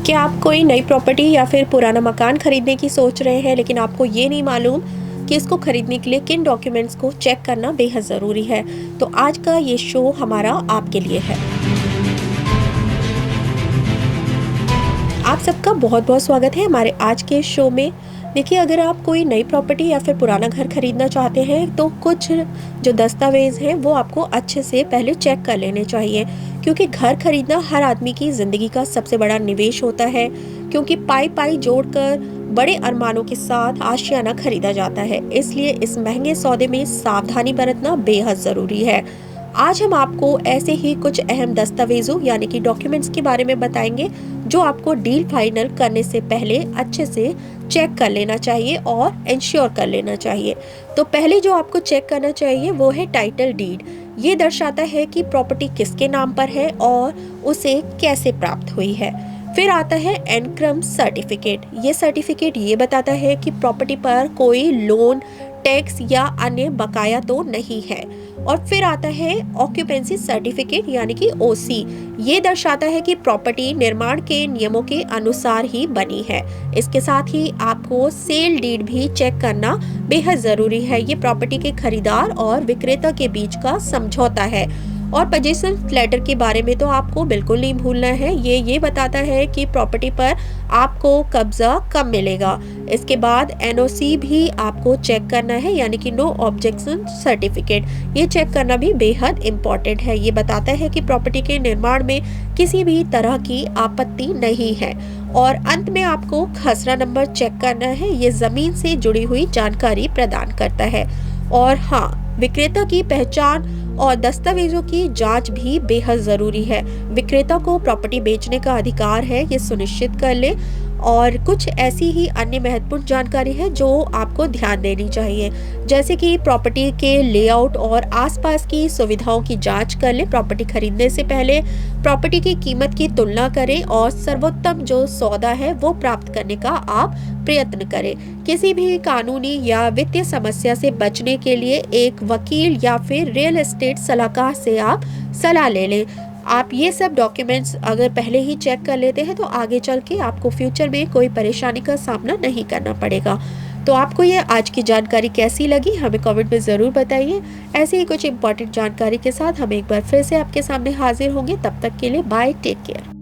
क्या आप कोई नई प्रॉपर्टी या फिर पुराना मकान खरीदने की सोच रहे हैं, लेकिन आपको ये नहीं मालूम कि इसको खरीदने के लिए किन डॉक्यूमेंट्स को चेक करना बेहद ज़रूरी है? तो आज का ये शो हमारा आपके लिए है। आप सबका बहुत बहुत स्वागत है हमारे आज के शो में। देखिए, अगर आप कोई नई प्रॉपर्टी या फिर पुराना घर खरीदना चाहते हैं तो कुछ जो दस्तावेज़ हैं वो आपको अच्छे से पहले चेक कर लेने चाहिए, क्योंकि घर खरीदना हर आदमी की ज़िंदगी का सबसे बड़ा निवेश होता है। क्योंकि पाई पाई जोड़कर बड़े अरमानों के साथ आशियाना खरीदा जाता है, इसलिए इस महंगे सौदे में सावधानी बरतना बेहद ज़रूरी है। आज हम आपको ऐसे ही कुछ अहम दस्तावेजों यानी कि डॉक्यूमेंट्स के बारे में बताएंगे जो आपको डील फाइनल करने से पहले अच्छे से चेक कर लेना चाहिए और इंश्योर कर लेना चाहिए। तो पहले जो आपको चेक करना चाहिए वो है टाइटल डीड। ये दर्शाता है कि प्रॉपर्टी किसके नाम पर है और उसे कैसे प्राप्त हुई है। फिर आता है एनक्रम सर्टिफिकेट। ये सर्टिफिकेट ये बताता है कि प्रॉपर्टी पर कोई लोन, टैक्स या अन्य बकाया तो नहीं है। और फिर आता है ऑक्यूपेंसी सर्टिफिकेट यानी कि ओसी। ये दर्शाता है कि प्रॉपर्टी निर्माण के नियमों के अनुसार ही बनी है। इसके साथ ही आपको सेल डीड भी चेक करना बेहद ज़रूरी है। ये प्रॉपर्टी के खरीदार और विक्रेता के बीच का समझौता है। और पोजीशन लेटर के बारे में तो आपको बिल्कुल नहीं भूलना है। ये बताता है कि प्रॉपर्टी पर आपको कब्जा कब मिलेगा। इसके बाद एनओसी भी आपको चेक करना है यानी कि नो ऑब्जेक्शन सर्टिफिकेट। ये चेक करना भी बेहद इम्पॉर्टेंट है। ये बताता है कि प्रॉपर्टी के निर्माण में किसी भी तरह की आपत्ति नहीं है। और अंत में आपको खसरा नंबर चेक करना है। ये ज़मीन से जुड़ी हुई जानकारी प्रदान करता है। और हाँ, विक्रेता की पहचान और दस्तावेजों की जांच भी बेहद ज़रूरी है। विक्रेता को प्रॉपर्टी बेचने का अधिकार है, ये सुनिश्चित कर ले। और कुछ ऐसी ही अन्य महत्वपूर्ण जानकारी है जो आपको ध्यान देनी चाहिए, जैसे कि प्रॉपर्टी के लेआउट और आसपास की सुविधाओं की जांच कर ले। प्रॉपर्टी खरीदने से पहले प्रॉपर्टी की कीमत की तुलना करें और सर्वोत्तम जो सौदा है वो प्राप्त करने का आप प्रयत्न करें। किसी भी कानूनी या वित्तीय समस्या से बचने के लिए एक वकील या फिर रियल एस्टेट सलाहकार से आप सलाह ले लें। आप ये सब डॉक्यूमेंट्स अगर पहले ही चेक कर लेते हैं तो आगे चल के आपको फ्यूचर में कोई परेशानी का सामना नहीं करना पड़ेगा। तो आपको ये आज की जानकारी कैसी लगी हमें कमेंट में ज़रूर बताइए। ऐसे ही कुछ इंपॉर्टेंट जानकारी के साथ हम एक बार फिर से आपके सामने हाजिर होंगे। तब तक के लिए बाय, टेक केयर।